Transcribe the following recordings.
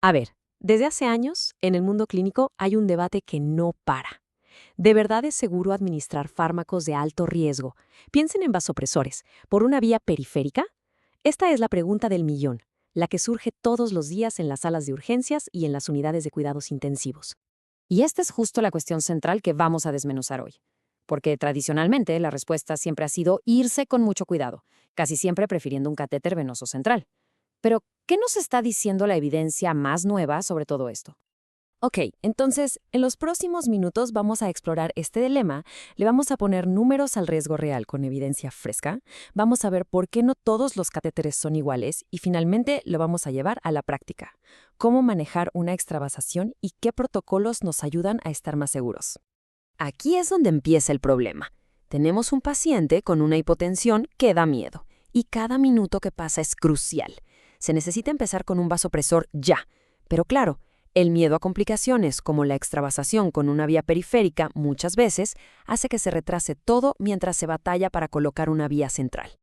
A ver, desde hace años, en el mundo clínico hay un debate que no para. ¿De verdad es seguro administrar fármacos de alto riesgo? Piensen en vasopresores, ¿por una vía periférica? Esta es la pregunta del millón, la que surge todos los días en las salas de urgencias y en las unidades de cuidados intensivos. Y esta es justo la cuestión central que vamos a desmenuzar hoy. Porque tradicionalmente la respuesta siempre ha sido irse con mucho cuidado, casi siempre prefiriendo un catéter venoso central. Pero, ¿qué nos está diciendo la evidencia más nueva sobre todo esto? Ok, entonces, en los próximos minutos vamos a explorar este dilema, le vamos a poner números al riesgo real con evidencia fresca, vamos a ver por qué no todos los catéteres son iguales y finalmente lo vamos a llevar a la práctica. Cómo manejar una extravasación y qué protocolos nos ayudan a estar más seguros. Aquí es donde empieza el problema. Tenemos un paciente con una hipotensión que da miedo y cada minuto que pasa es crucial. Se necesita empezar con un vasopresor ya, pero claro, el miedo a complicaciones, como la extravasación con una vía periférica, muchas veces hace que se retrase todo mientras se batalla para colocar una vía central.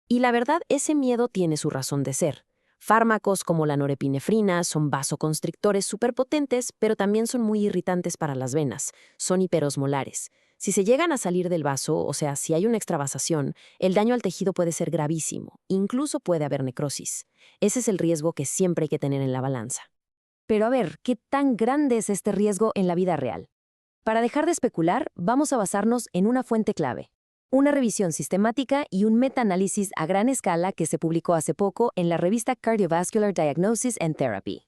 Y la verdad, ese miedo tiene su razón de ser. Fármacos como la norepinefrina son vasoconstrictores superpotentes, pero también son muy irritantes para las venas, son hiperosmolares. Si se llegan a salir del vaso, o sea, si hay una extravasación, el daño al tejido puede ser gravísimo, incluso puede haber necrosis. Ese es el riesgo que siempre hay que tener en la balanza. Pero a ver, ¿qué tan grande es este riesgo en la vida real? Para dejar de especular, vamos a basarnos en una fuente clave, una revisión sistemática y un metaanálisis a gran escala que se publicó hace poco en la revista Cardiovascular Diagnosis and Therapy.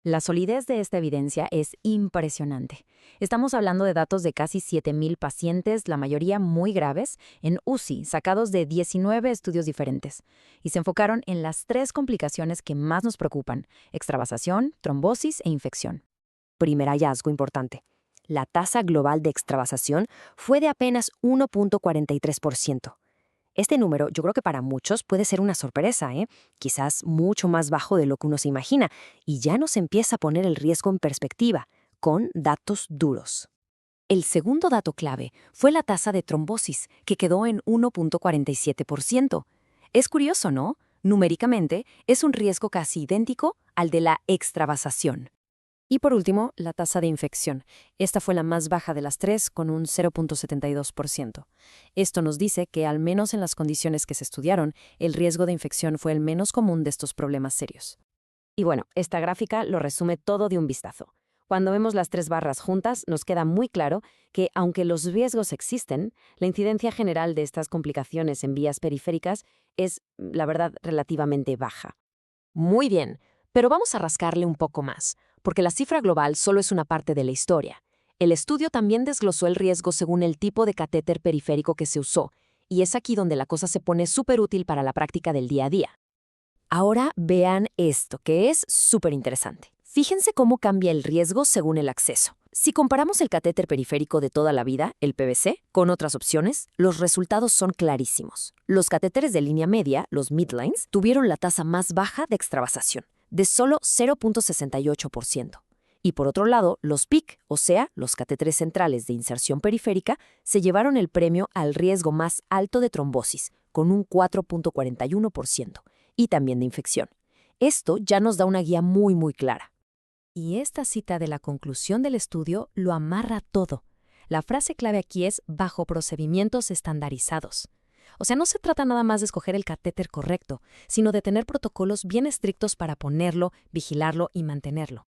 La solidez de esta evidencia es impresionante. Estamos hablando de datos de casi 7,000 pacientes, la mayoría muy graves, en UCI, sacados de 19 estudios diferentes, y se enfocaron en las 3 complicaciones que más nos preocupan: extravasación, trombosis e infección. Primer hallazgo importante. La tasa global de extravasación fue de apenas 1,43%. Este número yo creo que para muchos puede ser una sorpresa, quizás mucho más bajo de lo que uno se imagina, y ya nos empieza a poner el riesgo en perspectiva, con datos duros. El segundo dato clave fue la tasa de trombosis, que quedó en 1,47%. Es curioso, ¿no? Numéricamente, es un riesgo casi idéntico al de la extravasación. Y por último, la tasa de infección. Esta fue la más baja de las 3, con un 0,72%. Esto nos dice que, al menos en las condiciones que se estudiaron, el riesgo de infección fue el menos común de estos problemas serios. Y bueno, esta gráfica lo resume todo de un vistazo. Cuando vemos las 3 barras juntas, nos queda muy claro que, aunque los riesgos existen, la incidencia general de estas complicaciones en vías periféricas es, la verdad, relativamente baja. Muy bien, pero vamos a rascarle un poco más, porque la cifra global solo es una parte de la historia. El estudio también desglosó el riesgo según el tipo de catéter periférico que se usó, y es aquí donde la cosa se pone súper útil para la práctica del día a día. Ahora vean esto, que es súper interesante. Fíjense cómo cambia el riesgo según el acceso. Si comparamos el catéter periférico de toda la vida, el PVC, con otras opciones, los resultados son clarísimos. Los catéteres de línea media, los midlines, tuvieron la tasa más baja de extravasación, de solo 0,68%. Y por otro lado, los PIC, o sea, los catéteres centrales de inserción periférica, se llevaron el premio al riesgo más alto de trombosis, con un 4,41%, y también de infección. Esto ya nos da una guía muy clara. Y esta cita de la conclusión del estudio lo amarra todo. La frase clave aquí es bajo procedimientos estandarizados. O sea, no se trata nada más de escoger el catéter correcto, sino de tener protocolos bien estrictos para ponerlo, vigilarlo y mantenerlo.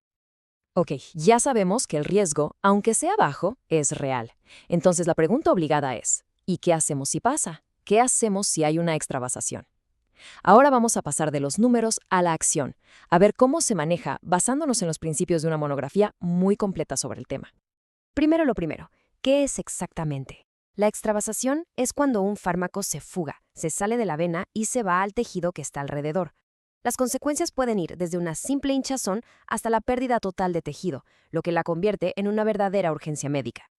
Ok, ya sabemos que el riesgo, aunque sea bajo, es real. Entonces la pregunta obligada es, ¿y qué hacemos si pasa? ¿Qué hacemos si hay una extravasación? Ahora vamos a pasar de los números a la acción, a ver cómo se maneja basándonos en los principios de una monografía muy completa sobre el tema. Primero lo primero, ¿qué es exactamente? La extravasación es cuando un fármaco se fuga, se sale de la vena y se va al tejido que está alrededor. Las consecuencias pueden ir desde una simple hinchazón hasta la pérdida total de tejido, lo que la convierte en una verdadera urgencia médica.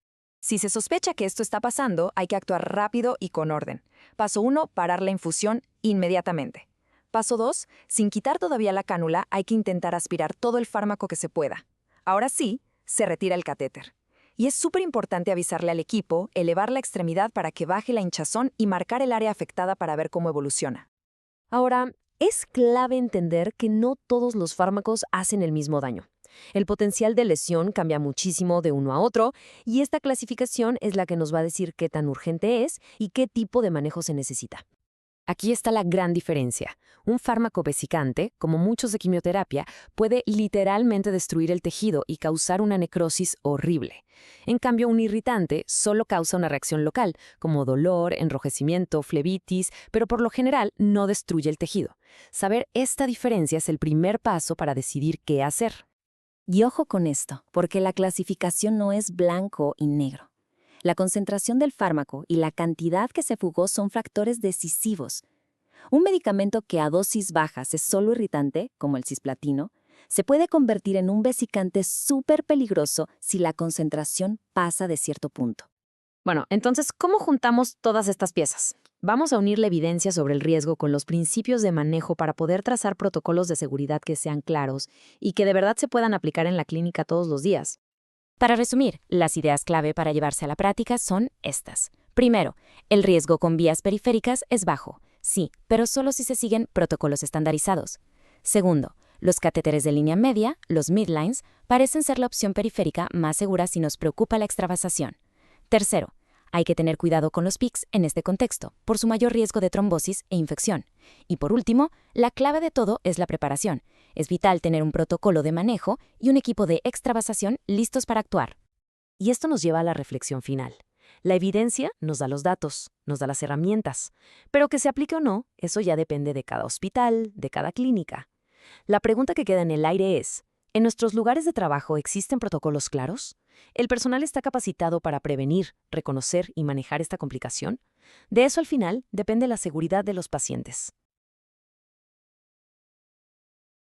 Si se sospecha que esto está pasando, hay que actuar rápido y con orden. Paso 1, parar la infusión inmediatamente. Paso 2, sin quitar todavía la cánula, hay que intentar aspirar todo el fármaco que se pueda. Ahora sí, se retira el catéter. Y es súper importante avisarle al equipo, elevar la extremidad para que baje la hinchazón y marcar el área afectada para ver cómo evoluciona. Ahora, Es clave entender que no todos los fármacos hacen el mismo daño. El potencial de lesión cambia muchísimo de uno a otro y esta clasificación es la que nos va a decir qué tan urgente es y qué tipo de manejo se necesita. Aquí está la gran diferencia. Un fármaco vesicante, como muchos de quimioterapia, puede literalmente destruir el tejido y causar una necrosis horrible. En cambio, un irritante solo causa una reacción local, como dolor, enrojecimiento, flebitis, pero por lo general no destruye el tejido. Saber esta diferencia es el primer paso para decidir qué hacer. Y ojo con esto, porque la clasificación no es blanco y negro. La concentración del fármaco y la cantidad que se fugó son factores decisivos. Un medicamento que a dosis bajas es solo irritante, como el cisplatino, se puede convertir en un vesicante súper peligroso si la concentración pasa de cierto punto. Bueno, entonces, ¿cómo juntamos todas estas piezas? Vamos a unir la evidencia sobre el riesgo con los principios de manejo para poder trazar protocolos de seguridad que sean claros y que de verdad se puedan aplicar en la clínica todos los días. Para resumir, las ideas clave para llevarse a la práctica son estas. Primero, el riesgo con vías periféricas es bajo. Sí, pero solo si se siguen protocolos estandarizados. Segundo, los catéteres de línea media, los midlines, parecen ser la opción periférica más segura si nos preocupa la extravasación. Tercero, hay que tener cuidado con los PICs en este contexto, por su mayor riesgo de trombosis e infección. Y por último, la clave de todo es la preparación. Es vital tener un protocolo de manejo y un equipo de extravasación listos para actuar. Y esto nos lleva a la reflexión final. La evidencia nos da los datos, nos da las herramientas, pero que se aplique o no, eso ya depende de cada hospital, de cada clínica. La pregunta que queda en el aire es, ¿en nuestros lugares de trabajo existen protocolos claros? ¿El personal está capacitado para prevenir, reconocer y manejar esta complicación? De eso al final depende la seguridad de los pacientes.